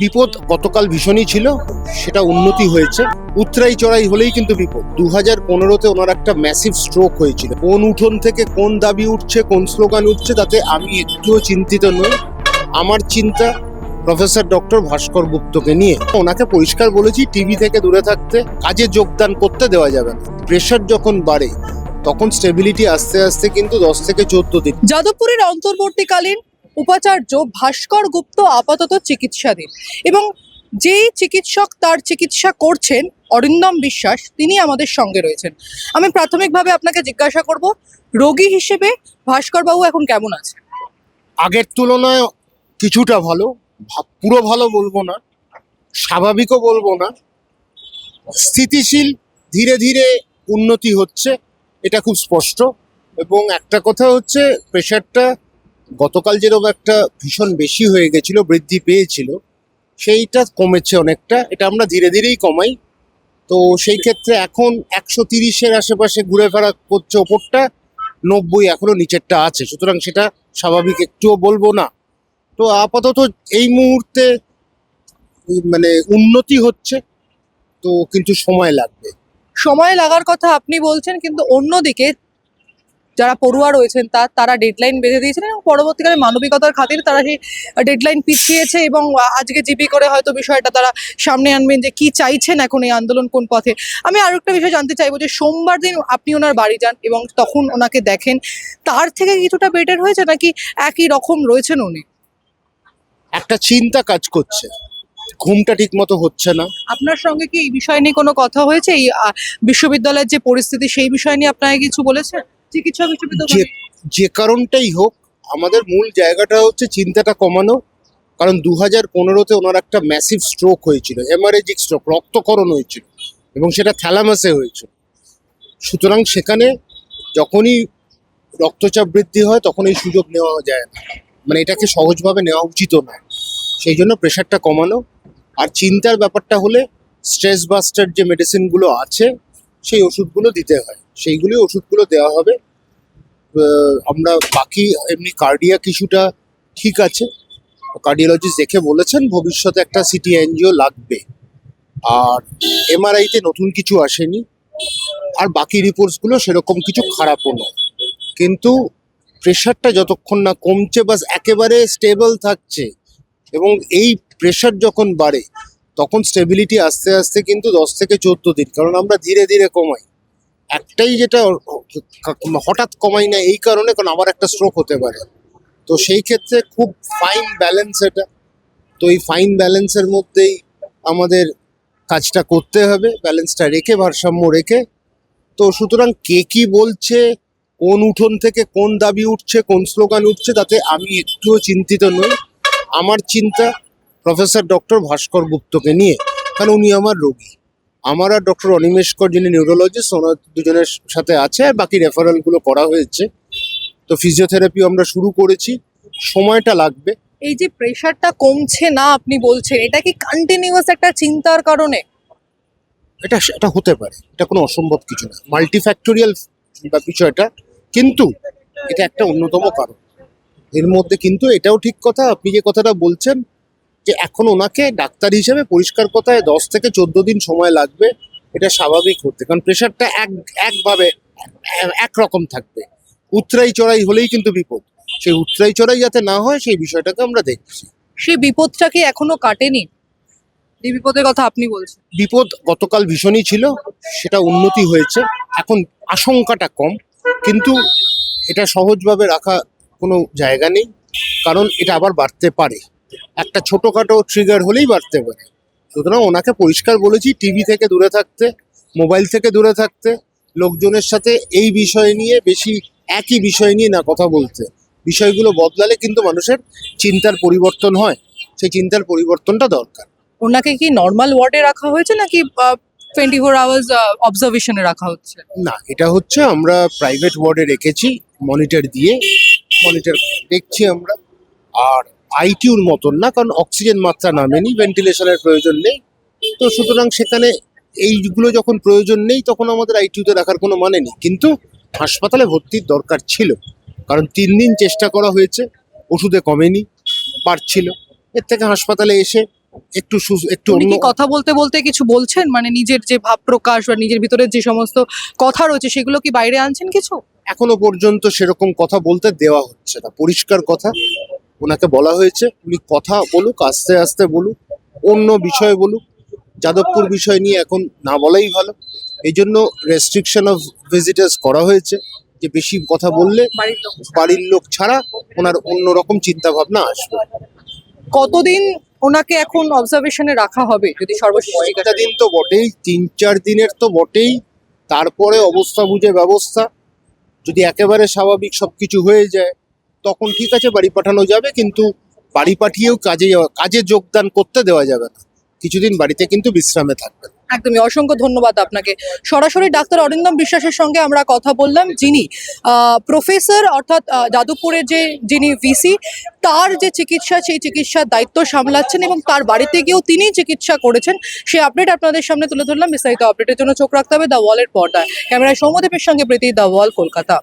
বিপদ গতকাল ভীষণই ছিল, সেটা উন্নতি হয়েছে। উতরাই চড়াই হলেই কিন্তু বিপদ। 2015-তে ওনার একটা ম্যাসিভ স্ট্রোক হয়েছিল। কোন উঠোন থেকে কোন দাবি উঠছে, কোন স্লোগান উঠছে, তাতে আমি একটুও চিন্তিত নই। আমার চিন্তা প্রফেসর ডক্টর ভাস্কর গুপ্তকে নিয়ে। ওনাকে পরিষ্কার বলেছি টিভি থেকে দূরে থাকতে, কাজে যোগদান করতে দেওয়া যাবে না। প্রেশার যখন বাড়ে তখন স্টেবিলিটি আস্তে আস্তে কিন্তু 10 থেকে 14 দিন। যাদবপুরের অন্তর্বর্তীকালীন উপাচার্য ভাস্কর গুপ্ত আপাতত চিকিৎসাধীন এবং যেই চিকিৎসক তার চিকিৎসা করছেন অরিন্দম বিশ্বাস, তিনি আমাদের সঙ্গে রয়েছেন। আমি প্রাথমিকভাবে আপনাকে জিজ্ঞাসা করব, রোগী হিসেবে ভাস্কর বাবু এখন কেমন আছে? আগের তুলনায় কিছুটা ভালো, পুরো ভালো বলবো না, স্বাভাবিকও বলবো না, স্থিতিশীল, ধীরে ধীরে উন্নতি হচ্ছে, এটা খুব স্পষ্ট। এবং একটা কথা হচ্ছে, প্রেশারটা গতকাল যেরকম একটা ভীষণ বেশি হয়ে গেছিল, বৃদ্ধি পেয়েছিল, সেইটা কমেছে অনেকটা। এটা আমরা ধীরে ধীরেই কমাই। তো সেই ক্ষেত্রে এখন 130-এর আশেপাশে ঘুরে ফেরা করছে, ওপরটা 90, এখনো নিচেরটা আছে, সুতরাং সেটা স্বাভাবিক, একটুও বলবো না। তো আপাতত এই মুহূর্তে মানে উন্নতি হচ্ছে, তো কিন্তু সময় লাগবে। সময় লাগার কথা আপনি বলছেন, কিন্তু অন্যদিকে যারা পড়ুয়া রয়েছেন তারা ডেডলাইন বেঁধে দিয়েছেন এবং পরবর্তীকালে মানবিকতার খাতিরে তারা সেই ডেডলাইন পিছিয়েছে এবং আজকে জিবি করে হয়তো বিষয়টা তারা সামনে আনবেন যে কি চাইছেন এখন এই আন্দোলন কোন পথে। আমি আরো একটা বিষয় জানতে চাইবো যে সোমবার দিন আপনি ওনার বাড়ি যান এবং তখন ওনাকে দেখেন, তার থেকে কিছুটা বেটার হয়েছে নাকি একই রকম রয়েছেন উনি? একটা চিন্তা কাজ করছে, ঘুমটা ঠিক মতো হচ্ছে না। আপনার সঙ্গে কি এই বিষয় নিয়ে কোনো কথা হয়েছে? এই বিশ্ববিদ্যালয়ের যে পরিস্থিতি সেই বিষয় নিয়ে আপনাকে কিছু বলেছে চিকিৎসক হিসেবে? তো যে যে কারণটাই হোক, আমাদের মূল জায়গাটা হচ্ছে চিন্তাটা কমানো। কারণ 2015-তে ওনার একটা ম্যাসিভ স্ট্রোক হয়েছিল, হেমারেজিক স্ট্রোক, রক্তক্ষরণ হয়েছিল, এবং সেটা থ্যালামাসে হয়েছিল। সুতরাং সেখানে যখনই রক্তচাপ বৃদ্ধি হয় তখন এই সুযোগ নেওয়া যায় না, মানে এটাকে সহজভাবে নেওয়া উচিত না। সেই জন্য প্রেশারটা কমানো। আর চিন্তার ব্যাপারটা হলে স্ট্রেস বাস্টার যে মেডিসিনগুলো আছে সেই ওষুধগুলো দিতে হয়, ওষুধগুলো দেওয়া হবে। আমরা বাকি এমনি কার্ডিয়াক ইস্যুটা ঠিক আছে, কার্ডিওলজিস্ট দেখে বলেছেন ভবিষ্যতে একটা সিটি এনজিও লাগবে। আর এমআরআইতে নতুন কিছু আসেনি, আর বাকি রিপোর্টসগুলো সেরকম কিছু খারাপও নয়। কিন্তু প্রেশারটা যতক্ষণ না কমছে বা একেবারে স্টেবল থাকছে, এবং এই প্রেশার যখন বাড়ে তখন স্টেবিলিটি আস্তে আস্তে কিন্তু 10 থেকে 14 দিন, কারণ আমরা ধীরে ধীরে কমাই। একটাই যেটা হঠাৎ কমাই না এই কারণে, কারণ আবার একটা স্ট্রোক হতে পারে। তো সেই ক্ষেত্রে খুব ফাইন ব্যালেন্স এটা। তো এই ফাইন ব্যালেন্সের মধ্যেই আমাদের কাজটা করতে হবে, ব্যালেন্সটা রেখে, ভারসাম্য রেখে। তো সুতরাং কে কি বলছে, কোন উঠোন থেকে কোন দাবি উঠছে, কোন স্লোগান উঠছে, তাতে আমি একটুও চিন্তিত নই। আমার চিন্তা প্রফেসর ডক্টর ভাস্কর গুপ্তকে নিয়ে, কারণ উনি আমার রোগী। আমার আর ডক্টর অনিমেষকর যিনি নিউরোলজিস্ট, ওনার দুজনের সাথে আছে, আর বাকি রেফারেলগুলো করা হয়েছে। তো ফিজিওথেরাপি আমরা শুরু করেছি, সময়টা লাগবে। এই যে প্রেশারটা কমছে না আপনি বলছেন, এটা কি কন্টিনিউয়াস একটা চিন্তার কারণে? এটা এটা হতে পারে, এটা কোনো অসম্ভব কিছু না, মাল্টিফ্যাক্টোরিয়াল বিষয়টা, কিন্তু এটা একটা অন্যতম কারণ এর মধ্যে। কিন্তু এটাও ঠিক কথা, আপনি যে কথাটা বলছেন, যে এখন ওনাকে ডাক্তার হিসেবে পরিষ্কার কথায় 10 থেকে 14 দিন সময় লাগবে, এটা স্বাভাবিক হতে। কারণ প্রেশারটা একভাবে একরকম থাকবে, উতরাই চড়াই হলেই কিন্তু বিপদ। সেই উতরাই চড়াই যাতে না হয় সেই বিষয়টাকে আমরা দেখছি। সেই বিপদটা কি এখনো কাটেনি? এই বিপদের কথা আপনি বলছেন। বিপদ গতকাল ভীষণই ছিল, সেটা উন্নতি হয়েছে, এখন আশঙ্কাটা কম। কিন্তু এটা সহজভাবে রাখা কোনো জায়গা নেই, কারণ এটা আবার বাড়তে পারে, একটা ছোটোখাটো ট্রিগার হলেই বাড়তে পারে। সুতরাং ওনাকে পরিষ্কার বলেছি টিভি থেকে দূরে থাকতে, মোবাইল থেকে দূরে থাকতে, লোকজনের সাথে এই বিষয় নিয়ে বেশি, একই বিষয় নিয়ে না কথা বলতে। বিষয়গুলো বদলালে কিন্তু মানুষের চিন্তার পরিবর্তন হয়, সেই চিন্তার পরিবর্তনটা দরকার। ওনাকে কি নর্মাল ওয়ার্ডে রাখা হয়েছে নাকি 24 আওয়ার্স অবজারভেশনে রাখা হচ্ছে? না, এটা হচ্ছে আমরা প্রাইভেট ওয়ার্ডে রেখেছি, মনিটর দিয়ে মনিটর দেখছি আমরা। আর আইটিউর মতন না, কারণ অক্সিজেন মাত্রা নামেনি, ভেন্টিলেশনের প্রয়োজন নেই। তো সুতরাং সেখানে এইগুলো যখন প্রয়োজন নেই তখন আমাদের আইটিউতে রাখার কোনো মানে নেই। কিন্তু হাসপাতালে ভর্তির দরকার ছিল, কারণ 3 দিন চেষ্টা করা হয়েছে, ওষুধে কমেনি, বাড়ছিল। এর থেকে হাসপাতালে এসে একটু উনি অন্য কি কথা বলতে বলতে কিছু বলছেন, মানে নিজের যে ভাব প্রকাশ বা নিজের ভিতরের যে সমস্ত কথা রয়েছে সেগুলো কি বাইরে আনছেন কিছু? এখনো পর্যন্ত সেরকম কথা বলতে দেওয়া হচ্ছে না, পরিষ্কার কথা। ওনাকে বলা হয়েছে উনি কথা বলুক, আস্তে আস্তে বলুক, অন্য বিষয় বলুক, যাদবপুর বিষয় নিয়ে এখন না বলাই ভালো। এই জন্য রেস্ট্রিকশন অফ ভিজিটার্স করা হয়েছে, যে বেশি কথা বললে বাড়ির লোক বাড়ির লোক ছাড়া ওনার অন্যরকম চিন্তা ভাবনা আসবে। কতদিন ওনাকে এখন অবজারভেশনে রাখা হবে যদি সর্বশেষ কয়েকটা জিজ্ঞাসা দিন তো বটেই, 3-4 দিনের তো বটেই। তারপরে অবস্থা বুঝে ব্যবস্থা, যদি একেবারে স্বাভাবিক সবকিছু হয়ে যায় তখন ঠিক আছে বাড়ি পাঠানো যাবে, কিন্তু বাড়ি পাঠিয়েও কাজে যোগদান করতে দেওয়া যাবে না। কিছুদিন বাড়িতে কিন্তু বিশ্রামে থাকবেন। একদমই, অসংখ্য ধন্যবাদ আপনাকে। সরাসরি ডাক্তার অরিন্দম বিশ্বাসের সঙ্গে আমরা কথা বললাম, যিনি প্রফেসর অর্থাৎ যাদবপুরের যিনি ভিসি, তার যে চিকিৎসা সেই চিকিৎসার দায়িত্ব সামলাচ্ছেন এবং তার বাড়িতে গিয়েও তিনি চিকিৎসা করেছেন, সেই আপডেট আপনাদের সামনে তুলে ধরলাম। বিস্তারিত আপডেটের জন্য চোখ রাখতে হবে দ্য ওয়ালের পর্দায়। ক্যামেরায় সৌম্যদীপের সঙ্গে প্রীতি, দ্য ওয়াল, কলকাতা।